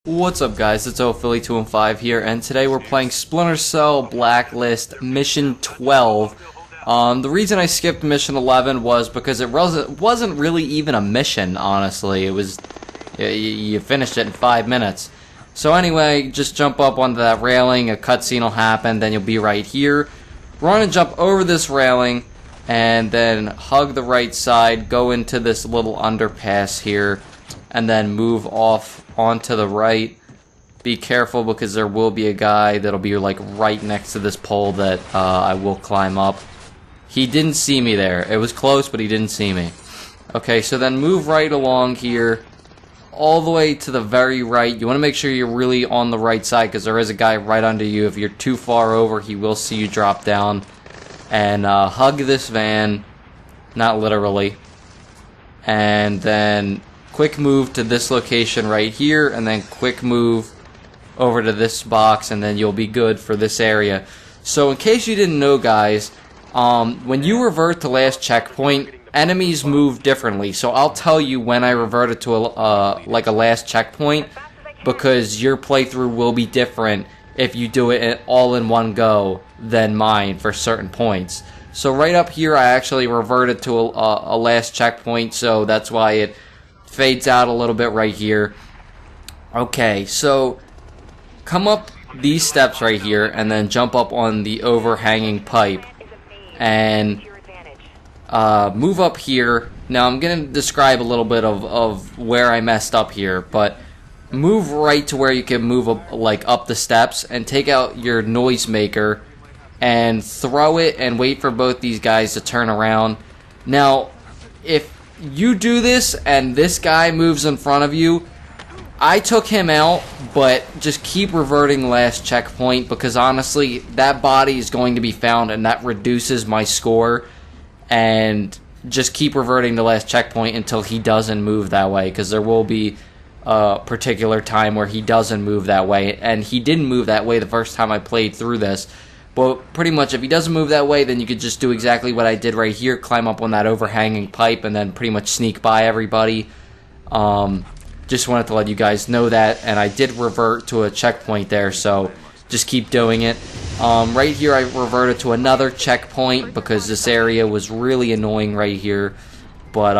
What's up guys, it's Philly215 here, and today we're playing Splinter Cell Blacklist Mission 12. The reason I skipped Mission 11 was because it wasn't really even a mission, honestly. It was, you finished it in 5 minutes. So anyway, just jump up onto that railing, a cutscene will happen, then you'll be right here. Run and jump over this railing, and then hug the right side, go into this little underpass here, and then move off onto the right. Be careful because there will be a guy that'll be like right next to this pole that I will climb up. He didn't see me there. It was close, but he didn't see me. Okay, so then move right along here, all the way to the very right. You want to make sure you're really on the right side because there is a guy right under you. If you're too far over, he will see you drop down. And hug this van, not literally. And then quick move to this location right here, and then quick move over to this box, and then you'll be good for this area. So in case you didn't know, guys, when you revert to last checkpoint, enemies move differently. So I'll tell you when I reverted to like a last checkpoint, because your playthrough will be different if you do it all in one go than mine for certain points. So right up here I actually reverted to a last checkpoint, so that's why it fades out a little bit right here. Okay, so come up these steps right here and then jump up on the overhanging pipe and move up here. Now I'm going to describe a little bit of where I messed up here, but move right to where you can move up, like up the steps, and take out your noisemaker and throw it and wait for both these guys to turn around. Now if you do this and this guy moves in front of you, I took him out, but just keep reverting last checkpoint, because honestly that body is going to be found and that reduces my score. And just keep reverting to last checkpoint until he doesn't move that way, because there will be a particular time where he doesn't move that way, and he didn't move that way the first time I played through this. But pretty much if he doesn't move that way, then you could just do exactly what I did right here, climb up on that overhanging pipe and then pretty much sneak by everybody. Just wanted to let you guys know that, and I did revert to a checkpoint there, so just keep doing it. Right here I reverted to another checkpoint because this area was really annoying right here. But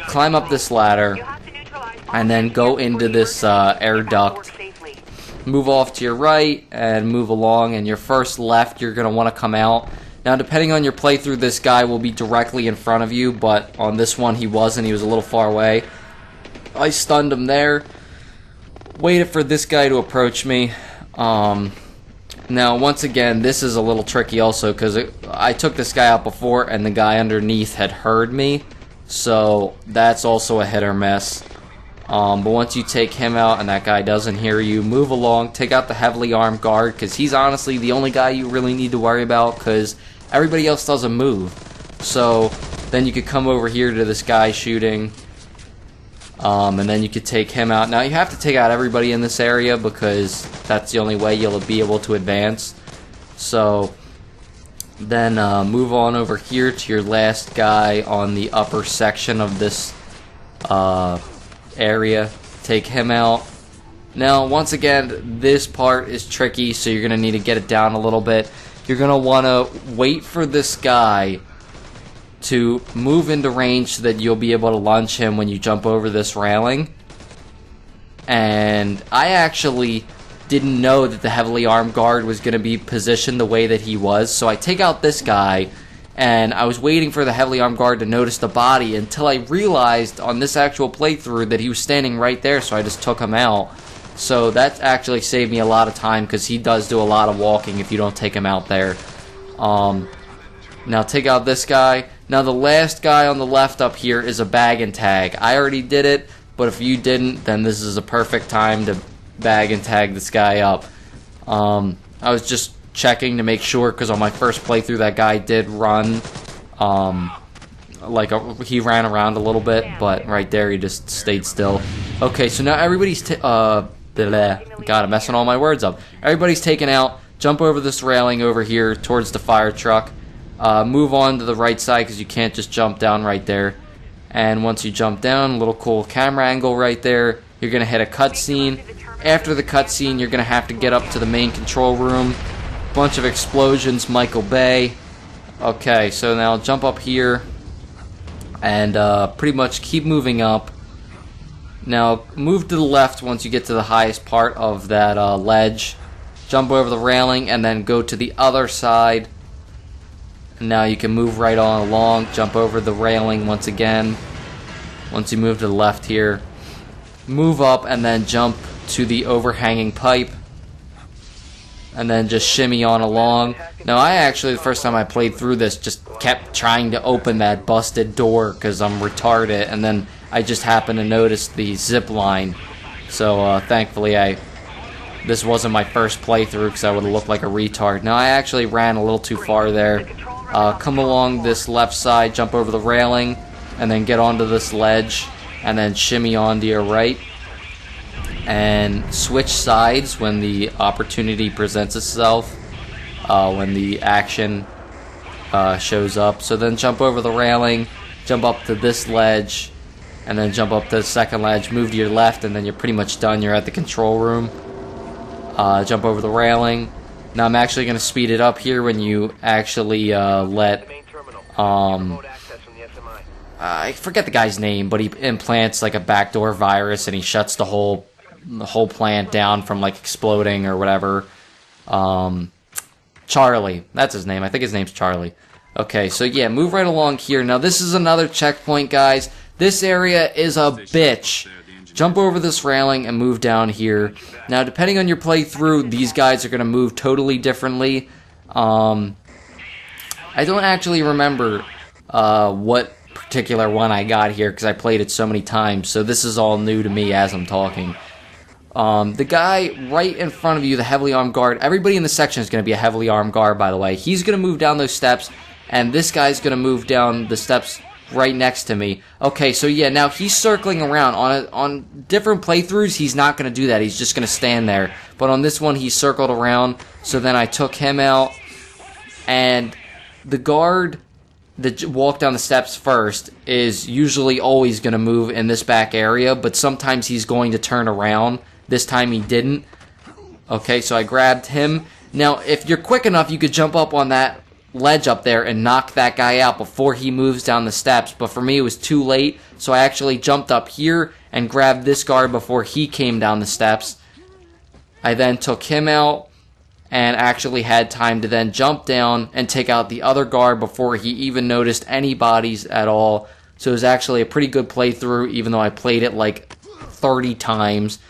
climb up this ladder and then go into this air duct. Move off to your right and move along, and your first left you're going to want to come out. Now depending on your playthrough, this guy will be directly in front of you, but on this one he wasn't. He was a little far away. I stunned him there. Waited for this guy to approach me. Now once again, this is a little tricky also, because I took this guy out before and the guy underneath had heard me, so that's also a hit or miss. But once you take him out and that guy doesn't hear you, move along, take out the heavily armed guard, because he's honestly the only guy you really need to worry about, because everybody else doesn't move. So then you could come over here to this guy shooting, and then you could take him out. Now you have to take out everybody in this area because that's the only way you'll be able to advance. So then move on over here to your last guy on the upper section of this area. Take him out. Now once again, this part is tricky, so you're gonna need to get it down a little bit. You're gonna want to wait for this guy to move into range so that you'll be able to launch him when you jump over this railing. And I actually didn't know that the heavily armed guard was gonna be positioned the way that he was, so I take out this guy, and I was waiting for the heavily armed guard to notice the body until I realized on this actual playthrough that he was standing right there, so I just took him out. So that actually saved me a lot of time, because he does do a lot of walking if you don't take him out there. Now take out this guy. Now the last guy on the left up here is a bag and tag. I already did it, but if you didn't, then this is a perfect time to bag and tag this guy up. I was just checking to make sure, because on my first playthrough that guy did run, he ran around a little bit, but right there he just stayed still. Okay, so now everybody's God, I'm messing all my words up. Everybody's taken out. Jump over this railing over here towards the fire truck. Move on to the right side, because you can't just jump down right there. And once you jump down, a little cool camera angle right there. You're going to hit a cutscene, After the cutscene, you're going to have to get up to the main control room. Bunch of explosions, Michael Bay. Okay, so now jump up here and pretty much keep moving up. Now move to the left once you get to the highest part of that ledge. Jump over the railing and then go to the other side. And now you can move right on along. Jump over the railing once again. Once you move to the left here, move up and then jump to the overhanging pipe. And then just shimmy on along. Now I actually, the first time I played through this, just kept trying to open that busted door because I'm retarded, and then I just happened to notice the zip line. So thankfully this wasn't my first playthrough because I would have looked like a retard. Now I actually ran a little too far there. Come along this left side, jump over the railing, and then get onto this ledge, and then shimmy onto your right. And switch sides when the opportunity presents itself, when the action shows up. So then jump over the railing, jump up to this ledge, and then jump up to the second ledge, move to your left, and then you're pretty much done. You're at the control room. Jump over the railing. Now I'm actually going to speed it up here when you actually let I forget the guy's name, but he implants like a backdoor virus and he shuts the whole plant down from like exploding or whatever. Charlie, that's his name. I think his name's Charlie. Okay, so yeah, move right along here. Now this is another checkpoint, guys. This area is a bitch. Jump over this railing and move down here. Now, depending on your playthrough, these guys are going to move totally differently. I don't actually remember what particular one I got here because I played it so many times, so this is all new to me as I'm talking. The guy right in front of you, the heavily armed guard, everybody in the section is going to be a heavily armed guard, by the way. He's going to move down those steps, and this guy's going to move down the steps right next to me. Okay, so yeah, now he's circling around. On different playthroughs, he's not going to do that. He's just going to stand there. But on this one, he circled around, so then I took him out, and the guard that walked down the steps first is usually always going to move in this back area, but sometimes he's going to turn around. This time he didn't. Okay, so I grabbed him. Now, if you're quick enough, you could jump up on that ledge up there and knock that guy out before he moves down the steps, but for me it was too late, so I actually jumped up here and grabbed this guard before he came down the steps. I then took him out and actually had time to then jump down and take out the other guard before he even noticed any bodies at all. So it was actually a pretty good playthrough, even though I played it like 30 times.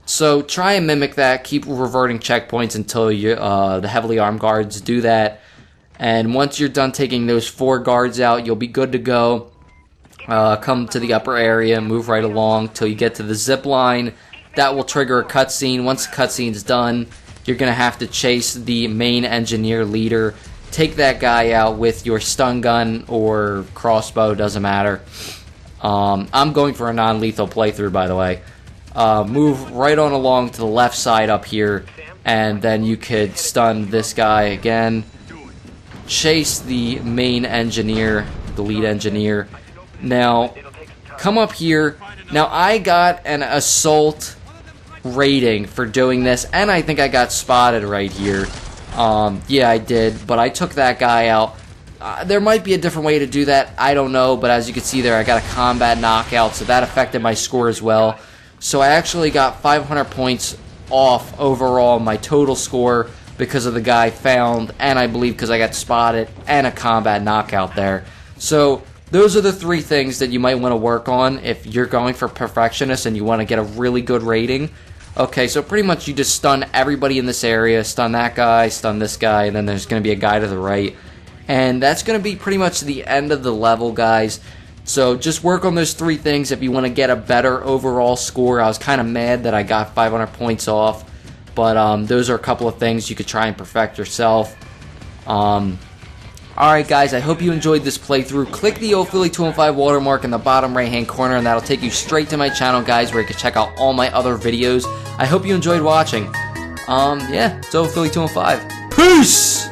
So try and mimic that, keep reverting checkpoints until you, the heavily armed guards do that. And once you're done taking those 4 guards out, you'll be good to go. Come to the upper area, move right along till you get to the zip line. That will trigger a cutscene. Once the cutscene's done, you're going to have to chase the main engineer leader. Take that guy out with your stun gun or crossbow, doesn't matter. I'm going for a non-lethal playthrough, by the way. Move right on along to the left side up here, and then you could stun this guy again. Chase the main engineer, the lead engineer. Now, come up here. Now, I got an assault rating for doing this, and I think I got spotted right here. Yeah, I did, but I took that guy out. There might be a different way to do that, I don't know, but as you can see there, I got a combat knockout, so that affected my score as well. So I actually got 500 points off overall my total score because of the guy found, and I believe because I got spotted, and a combat knockout there. So those are the 3 things that you might want to work on if you're going for Perfectionist and you want to get a really good rating. Okay, so pretty much you just stun everybody in this area, stun that guy, stun this guy, and then there's going to be a guy to the right. And that's going to be pretty much the end of the level, guys. So just work on those 3 things if you want to get a better overall score. I was kind of mad that I got 500 points off, but those are a couple of things you could try and perfect yourself. Alright guys, I hope you enjoyed this playthrough. Click the Philly215 watermark in the bottom right hand corner and that'll take you straight to my channel, guys, where you can check out all my other videos. I hope you enjoyed watching. Yeah, it's Philly215. Peace!